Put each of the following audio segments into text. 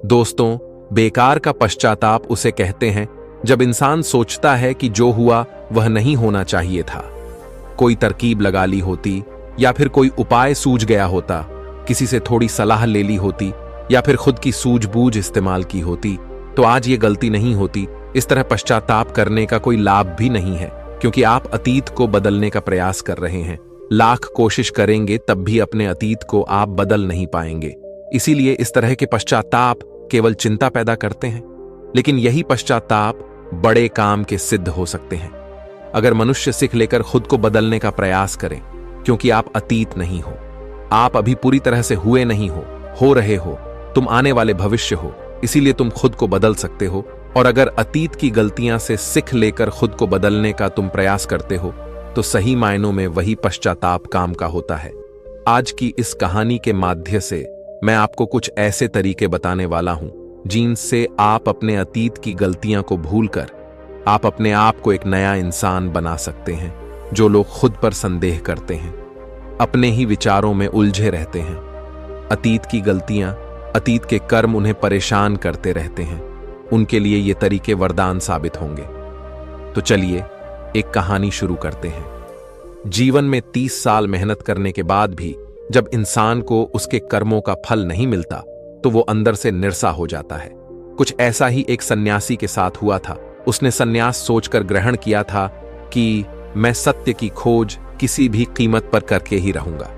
दोस्तों, बेकार का पश्चाताप उसे कहते हैं जब इंसान सोचता है कि जो हुआ वह नहीं होना चाहिए था। कोई तरकीब लगा ली होती, या फिर कोई उपाय सूझ गया होता, किसी से थोड़ी सलाह ले ली होती, या फिर खुद की सूझबूझ इस्तेमाल की होती, तो आज ये गलती नहीं होती। इस तरह पश्चाताप करने का कोई लाभ भी नहीं है, क्योंकि आप अतीत को बदलने का प्रयास कर रहे हैं। लाख कोशिश करेंगे तब भी अपने अतीत को आप बदल नहीं पाएंगे। इसीलिए इस तरह के पश्चाताप केवल चिंता पैदा करते हैं, लेकिन यही पश्चाताप बड़े काम के सिद्ध हो सकते हैं। अगर मनुष्य सीख लेकर खुद को बदलने का प्रयास करें, क्योंकि आप अतीत नहीं हो, आप अभी पूरी तरह से हुए नहीं हो रहे हो, तुम आने वाले भविष्य हो, इसीलिए तुम खुद को बदल सकते हो। और अगर अतीत की गलतियां से सीख लेकर खुद को बदलने का तुम प्रयास करते हो, तो सही मायनों में वही पश्चाताप काम का होता है। आज की इस कहानी के माध्यम से मैं आपको कुछ ऐसे तरीके बताने वाला हूं जिनसे आप अपने अतीत की गलतियां को भूलकर आप अपने आप को एक नया इंसान बना सकते हैं। जो लोग खुद पर संदेह करते हैं, अपने ही विचारों में उलझे रहते हैं, अतीत की गलतियां, अतीत के कर्म उन्हें परेशान करते रहते हैं, उनके लिए ये तरीके वरदान साबित होंगे। तो चलिए एक कहानी शुरू करते हैं। जीवन में 30 साल मेहनत करने के बाद भी जब इंसान को उसके कर्मों का फल नहीं मिलता, तो वो अंदर से निरसा हो जाता है। कुछ ऐसा ही एक सन्यासी के साथ हुआ था। उसने सन्यास सोचकर ग्रहण किया था कि मैं सत्य की खोज किसी भी कीमत पर करके ही रहूंगा।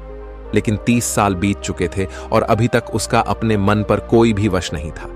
लेकिन 30 साल बीत चुके थे और अभी तक उसका अपने मन पर कोई भी वश नहीं था।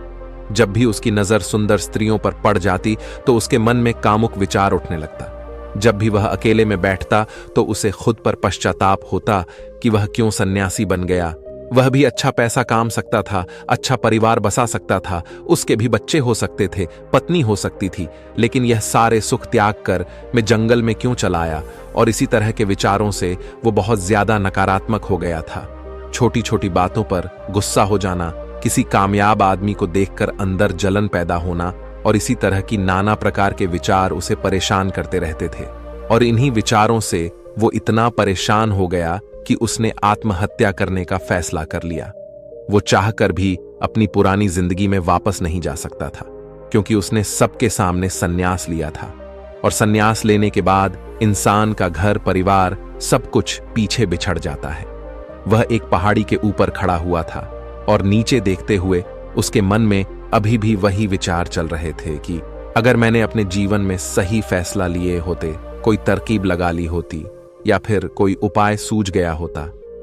जब भी उसकी नजर सुंदर स्त्रियों पर पड़ जाती तो उसके मन में कामुक विचार उठने लगता। जब भी वह अकेले में बैठता तो उसे खुद पर पश्चाताप होता कि वह क्यों सन्यासी बन गया। वह भी अच्छा पैसा काम सकता था, अच्छा परिवार बसा सकता था, उसके भी बच्चे हो सकते थे, पत्नी हो सकती थी, लेकिन यह सारे सुख त्याग कर मैं जंगल में क्यों चला आया। और इसी तरह के विचारों से वो बहुत ज्यादा नकारात्मक हो गया था। छोटी छोटी बातों पर गुस्सा हो जाना, किसी कामयाब आदमी को देखकर अंदर जलन पैदा होना, और इसी तरह की नाना प्रकार के विचार उसे परेशान करते रहते थे। और इन्हीं विचारों से वो इतना परेशान हो गया कि उसने आत्महत्या करने का फैसला कर लिया। वो चाहकर भी अपनी पुरानी जिंदगी में वापस नहीं जा सकता था, क्योंकि उसने सबके सामने संन्यास लिया था। और संन्यास लेने के बाद इंसान का घर परिवार सब कुछ पीछे बिछड़ जाता है। वह एक पहाड़ी के ऊपर खड़ा हुआ था और नीचे देखते हुए उसके मन में अभी भी वही विचार चल रहे थे कि अगर मैंने अपने जीवन में सही फैसला लिए होते, कोई तरकीब लगा ली होती, या फिर कोई उपाय सूझ गया होता,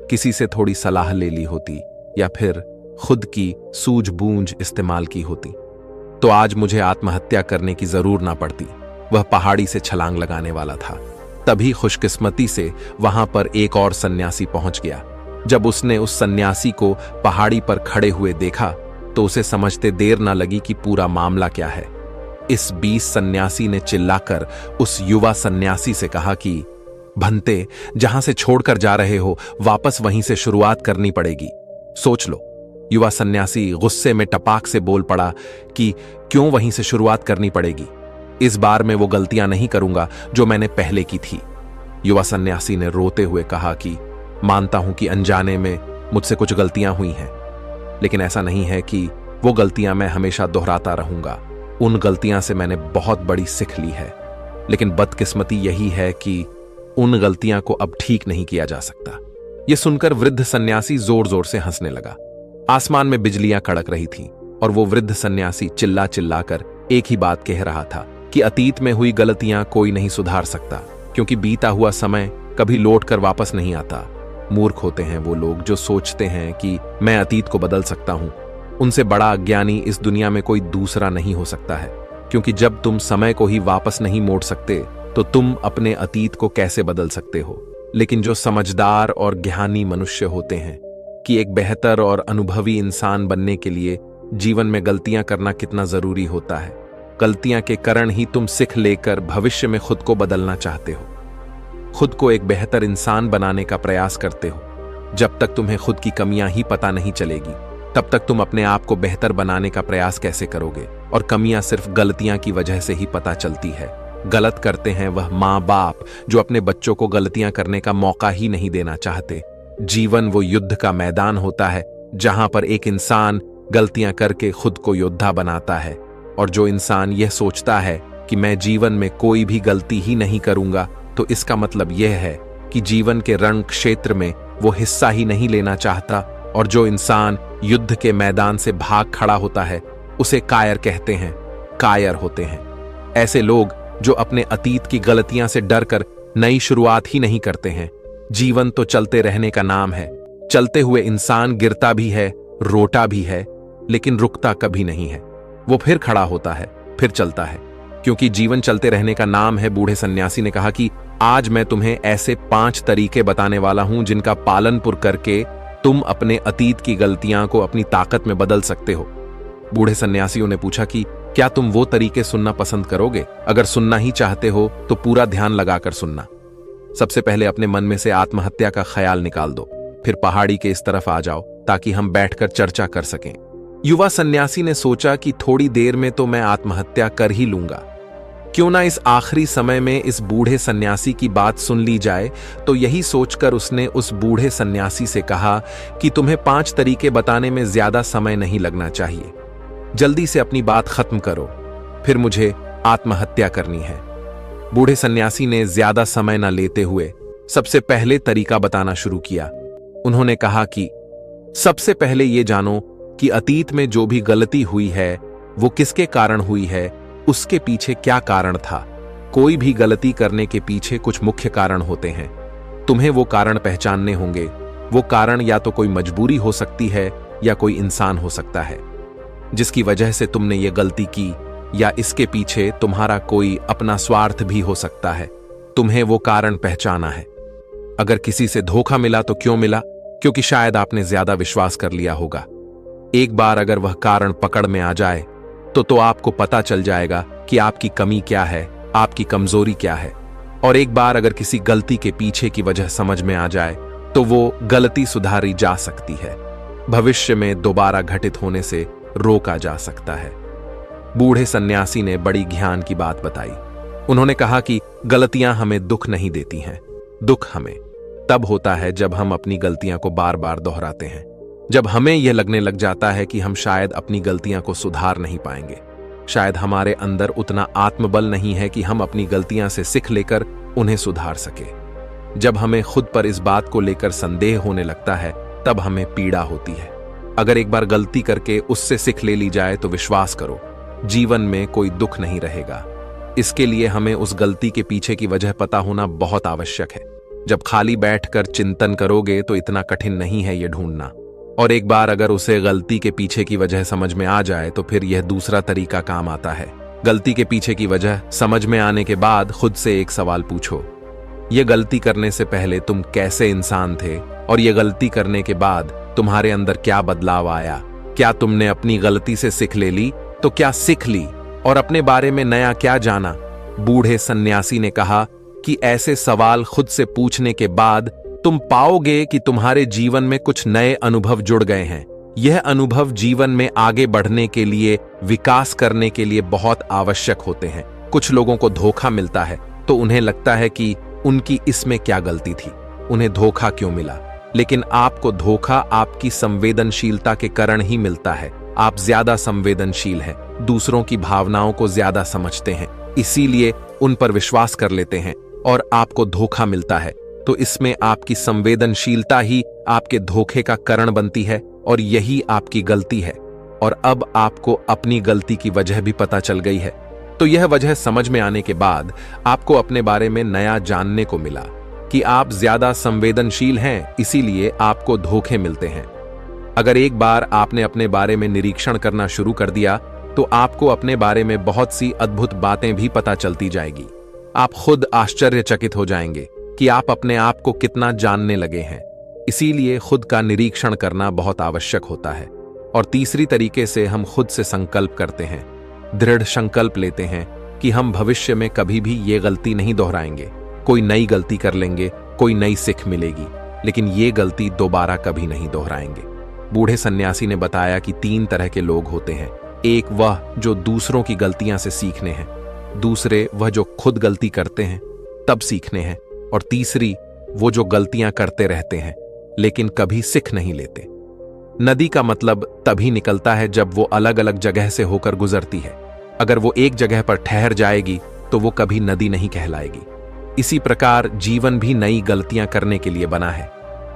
किसी से थोड़ी सलाह ले ली होती, या फिर खुद की सूझबूझ इस्तेमाल की होती, तो आज मुझे आत्महत्या करने की जरूर ना पड़ती। वह पहाड़ी से छलांग लगाने वाला था। तभी खुशकिस्मती से वहां पर एक और सन्यासी पहुंच गया। जब उसने उस सन्यासी को पहाड़ी पर खड़े हुए देखा तो उसे समझते देर ना लगी कि पूरा मामला क्या है। इस 20 सन्यासी ने चिल्लाकर उस युवा सन्यासी से कहा कि भंते, जहां से छोड़कर जा रहे हो वापस वहीं से शुरुआत करनी पड़ेगी, सोच लो। युवा सन्यासी गुस्से में टपाक से बोल पड़ा कि क्यों वहीं से शुरुआत करनी पड़ेगी, इस बार मैं वो गलतियां नहीं करूंगा जो मैंने पहले की थी। युवा सन्यासी ने रोते हुए कहा कि मानता हूं कि अनजाने में मुझसे कुछ गलतियां हुई हैं, लेकिन ऐसा नहीं है कि वो गलतियां मैं हमेशा दोहराता रहूंगा। उन गलतियां से मैंने बहुत बड़ी सीख ली है, लेकिन बदकिस्मती यही है कि उन गलतियां को अब ठीक नहीं किया जा सकता। यह सुनकर वृद्ध सन्यासी जोर जोर से हंसने लगा। आसमान में बिजलियां कड़क रही थीं और वो वृद्ध सन्यासी चिल्ला चिल्लाकर एक ही बात कह रहा था कि अतीत में हुई गलतियां कोई नहीं सुधार सकता, क्योंकि बीता हुआ समय कभी लौट कर वापस नहीं आता। मूर्ख होते हैं वो लोग जो सोचते हैं कि मैं अतीत को बदल सकता हूं। उनसे बड़ा अज्ञानी इस दुनिया में कोई दूसरा नहीं हो सकता है, क्योंकि जब तुम समय को ही वापस नहीं मोड़ सकते तो तुम अपने अतीत को कैसे बदल सकते हो। लेकिन जो समझदार और ज्ञानी मनुष्य होते हैं कि एक बेहतर और अनुभवी इंसान बनने के लिए जीवन में गलतियां करना कितना जरूरी होता है। गलतियां के कारण ही तुम सीख लेकर भविष्य में खुद को बदलना चाहते हो, खुद को एक बेहतर इंसान बनाने का प्रयास करते हो। जब तक तुम्हें खुद की कमियां ही पता नहीं चलेगी, तब तक तुम अपने आप को बेहतर बनाने का प्रयास कैसे करोगे। और कमियां सिर्फ गलतियां की वजह से ही पता चलती है। गलत करते हैं वह माँ बाप जो अपने बच्चों को गलतियां करने का मौका ही नहीं देना चाहते। जीवन वो युद्ध का मैदान होता है जहां पर एक इंसान गलतियां करके खुद को योद्धा बनाता है। और जो इंसान यह सोचता है कि मैं जीवन में कोई भी गलती ही नहीं करूंगा, तो इसका मतलब यह है कि जीवन के रण क्षेत्र में वो हिस्सा ही नहीं लेना चाहता। और जो इंसान युद्ध के मैदान से भाग खड़ा होता है उसे कायर कहते हैं, कायर होते हैं। ऐसे लोग जो अपने अतीत की गलतियां से डरकर नई शुरुआत ही नहीं करते हैं। जीवन तो चलते रहने का नाम है। चलते हुए इंसान गिरता भी है, रोता भी है, लेकिन रुकता कभी नहीं है। वो फिर खड़ा होता है, फिर चलता है, क्योंकि जीवन चलते रहने का नाम है। बूढ़े सन्यासी ने कहा कि आज मैं तुम्हें ऐसे 5 तरीके बताने वाला हूं जिनका पालनपुर करके तुम अपने अतीत की गलतियां को अपनी ताकत में बदल सकते हो। बूढ़े सन्यासियों ने पूछा कि क्या तुम वो तरीके सुनना पसंद करोगे? अगर सुनना ही चाहते हो तो पूरा ध्यान लगाकर सुनना। सबसे पहले अपने मन में से आत्महत्या का ख्याल निकाल दो, फिर पहाड़ी के इस तरफ आ जाओ ताकि हम बैठकर चर्चा कर सकें। युवा सन्यासी ने सोचा कि थोड़ी देर में तो मैं आत्महत्या कर ही लूंगा, क्यों ना इस आखिरी समय में इस बूढ़े सन्यासी की बात सुन ली जाए। तो यही सोचकर उसने उस बूढ़े सन्यासी से कहा कि तुम्हें 5 तरीके बताने में ज्यादा समय नहीं लगना चाहिए, जल्दी से अपनी बात खत्म करो, फिर मुझे आत्महत्या करनी है। बूढ़े सन्यासी ने ज्यादा समय न लेते हुए सबसे पहले तरीका बताना शुरू किया। उन्होंने कहा कि सबसे पहले ये जानो कि अतीत में जो भी गलती हुई है वो किसके कारण हुई है, उसके पीछे क्या कारण था। कोई भी गलती करने के पीछे कुछ मुख्य कारण होते हैं। तुम्हें वो कारण पहचानने होंगे। वो कारण या तो कोई मजबूरी हो सकती है या कोई इंसान हो सकता है जिसकी वजह से तुमने ये गलती की, या इसके पीछे तुम्हारा कोई अपना स्वार्थ भी हो सकता है। तुम्हें वो कारण पहचाना है। अगर किसी से धोखा मिला तो क्यों मिला? क्योंकि शायद आपने ज्यादा विश्वास कर लिया होगा। एक बार अगर वह कारण पकड़ में आ जाए तो आपको पता चल जाएगा कि आपकी कमी क्या है, आपकी कमजोरी क्या है। और एक बार अगर किसी गलती के पीछे की वजह समझ में आ जाए तो वो गलती सुधारी जा सकती है, भविष्य में दोबारा घटित होने से रोका जा सकता है। बूढ़े सन्यासी ने बड़ी ज्ञान की बात बताई। उन्होंने कहा कि गलतियां हमें दुख नहीं देती हैं। दुख हमें तब होता है जब हम अपनी गलतियां को बार बार दोहराते हैं, जब हमें यह लगने लग जाता है कि हम शायद अपनी गलतियां को सुधार नहीं पाएंगे। शायद हमारे अंदर उतना आत्मबल नहीं है कि हम अपनी गलतियां से सीख लेकर उन्हें सुधार सके। जब हमें खुद पर इस बात को लेकर संदेह होने लगता है तब हमें पीड़ा होती है। अगर एक बार गलती करके उससे सीख ले ली जाए तो विश्वास करो, जीवन में कोई दुख नहीं रहेगा। इसके लिए हमें उस गलती के पीछे की वजह पता होना बहुत आवश्यक है। जब खाली बैठकर चिंतन करोगे तो इतना कठिन नहीं है यह ढूंढना। और एक बार अगर उसे गलती के पीछे की वजह समझ में आ जाए तो फिर यह दूसरा तरीका काम आता है। गलती के पीछे की वजह समझ में आने के बाद खुद से एक सवाल पूछो, यह गलती करने से पहले तुम कैसे इंसान थे, और यह गलती करने के बाद तुम्हारे अंदर क्या बदलाव आया? क्या तुमने अपनी गलती से सीख ले ली? तो क्या सीख ली और अपने बारे में नया क्या जाना? बूढ़े सन्यासी ने कहा कि ऐसे सवाल खुद से पूछने के बाद तुम पाओगे कि तुम्हारे जीवन में कुछ नए अनुभव जुड़ गए हैं। यह अनुभव जीवन में आगे बढ़ने के लिए, विकास करने के लिए बहुत आवश्यक होते हैं। कुछ लोगों को धोखा मिलता है तो उन्हें लगता है कि उनकी इसमें क्या गलती थी, उन्हें धोखा क्यों मिला। लेकिन आपको धोखा आपकी संवेदनशीलता के कारण ही मिलता है। आप ज्यादा संवेदनशील हैं, दूसरों की भावनाओं को ज्यादा समझते हैं, इसीलिए उन पर विश्वास कर लेते हैं और आपको धोखा मिलता है। तो इसमें आपकी संवेदनशीलता ही आपके धोखे का कारण बनती है और यही आपकी गलती है। और अब आपको अपनी गलती की वजह भी पता चल गई है। तो यह वजह समझ में आने के बाद आपको अपने बारे में नया जानने को मिला कि आप ज्यादा संवेदनशील हैं, इसीलिए आपको धोखे मिलते हैं। अगर एक बार आपने अपने बारे में निरीक्षण करना शुरू कर दिया तो आपको अपने बारे में बहुत सी अद्भुत बातें भी पता चलती जाएगी। आप खुद आश्चर्यचकित हो जाएंगे कि आप अपने आप को कितना जानने लगे हैं। इसीलिए खुद का निरीक्षण करना बहुत आवश्यक होता है। और तीसरी तरीके से हम खुद से संकल्प करते हैं, दृढ़ संकल्प लेते हैं कि हम भविष्य में कभी भी ये गलती नहीं दोहराएंगे। कोई नई गलती कर लेंगे, कोई नई सीख मिलेगी, लेकिन ये गलती दोबारा कभी नहीं दोहराएंगे। बूढ़े सन्यासी ने बताया कि 3 तरह के लोग होते हैं। एक वह जो दूसरों की गलतियां से सीखने हैं, दूसरे वह जो खुद गलती करते हैं तब सीखने हैं, और तीसरी वो जो गलतियां करते रहते हैं लेकिन कभी सीख नहीं लेते। नदी का मतलब तभी निकलता है जब वो अलग अलग जगह से होकर गुजरती है। अगर वो एक जगह पर ठहर जाएगी तो वो कभी नदी नहीं कहलाएगी। इसी प्रकार जीवन भी नई गलतियां करने के लिए बना है।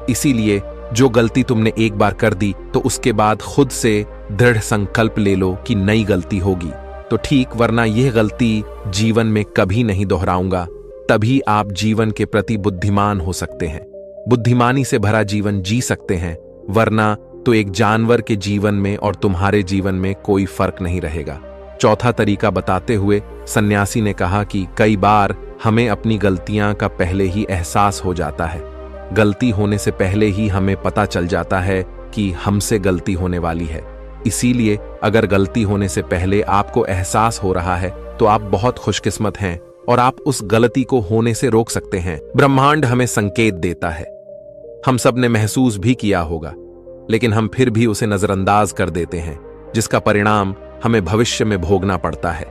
इसीलिए जो गलती तुमने एक बार कर दी तो उसके बाद खुद से दृढ़ संकल्प ले लो कि नई गलती होगी तो ठीक, वरना यह गलती जीवन में कभी नहीं दोहराऊंगा। तभी आप जीवन के प्रति बुद्धिमान हो सकते हैं, बुद्धिमानी से भरा जीवन जी सकते हैं, वरना तो एक जानवर के जीवन में और तुम्हारे जीवन में कोई फर्क नहीं रहेगा। चौथा तरीका बताते हुए सन्यासी ने कहा कि कई बार हमें अपनी गलतियां का पहले ही एहसास हो जाता है। गलती होने से पहले ही हमें पता चल जाता है कि हमसे गलती होने वाली है। इसीलिए अगर गलती होने से पहले आपको एहसास हो रहा है तो आप बहुत खुशकिस्मत हैं और आप उस गलती को होने से रोक सकते हैं। ब्रह्मांड हमें संकेत देता है, हम सब ने महसूस भी किया होगा, लेकिन हम फिर भी उसे नजरअंदाज कर देते हैं, जिसका परिणाम हमें भविष्य में भोगना पड़ता है।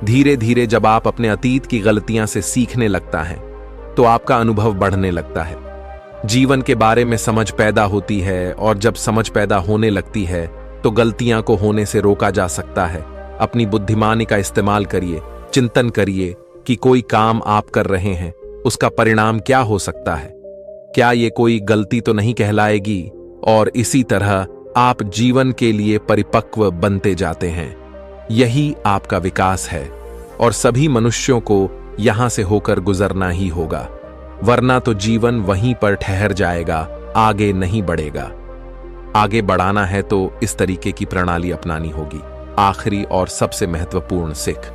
धीरे धीरे जब आप अपने अतीत की गलतियां से सीखने लगता है तो आपका अनुभव बढ़ने लगता है, जीवन के बारे में समझ पैदा होती है, और जब समझ पैदा होने लगती है तो गलतियां को होने से रोका जा सकता है। अपनी बुद्धिमानी का इस्तेमाल करिए, चिंतन करिए कि कोई काम आप कर रहे हैं उसका परिणाम क्या हो सकता है, क्या ये कोई गलती तो नहीं कहलाएगी, और इसी तरह आप जीवन के लिए परिपक्व बनते जाते हैं। यही आपका विकास है और सभी मनुष्यों को यहां से होकर गुजरना ही होगा, वरना तो जीवन वहीं पर ठहर जाएगा, आगे नहीं बढ़ेगा। आगे बढ़ाना है तो इस तरीके की प्रणाली अपनानी होगी। आखिरी और सबसे महत्वपूर्ण सीख,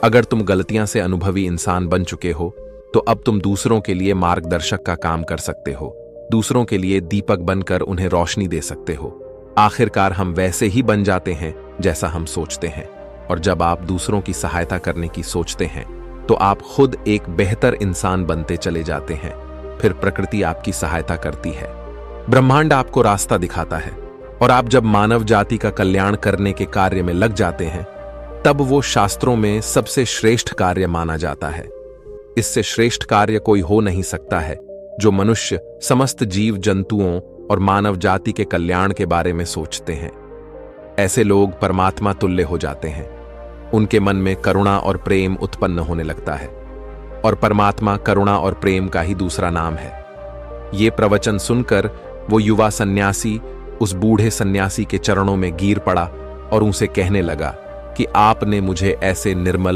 अगर तुम गलतियां से अनुभवी इंसान बन चुके हो तो अब तुम दूसरों के लिए मार्गदर्शक का काम कर सकते हो, दूसरों के लिए दीपक बनकर उन्हें रोशनी दे सकते हो। आखिरकार हम वैसे ही बन जाते हैं जैसा हम सोचते हैं, और जब आप दूसरों की सहायता करने की सोचते हैं तो आप खुद एक बेहतर इंसान बनते चले जाते हैं। फिर प्रकृति आपकी सहायता करती है, ब्रह्मांड आपको रास्ता दिखाता है, और आप जब मानव जाति का कल्याण करने के कार्य में लग जाते हैं तब वो शास्त्रों में सबसे श्रेष्ठ कार्य माना जाता है। इससे श्रेष्ठ कार्य कोई हो नहीं सकता है जो मनुष्य समस्त जीव जंतुओं और मानव जाति के कल्याण के बारे में सोचते हैं। ऐसे लोग परमात्मा तुल्य हो जाते हैं, उनके मन में करुणा और प्रेम उत्पन्न होने लगता है, और परमात्मा करुणा और प्रेम का ही दूसरा नाम है। ये प्रवचन सुनकर वो युवा सन्यासी उस बूढ़े सन्यासी के चरणों में गिर पड़ा और उनसे कहने लगा कि आपने मुझे ऐसे निर्मल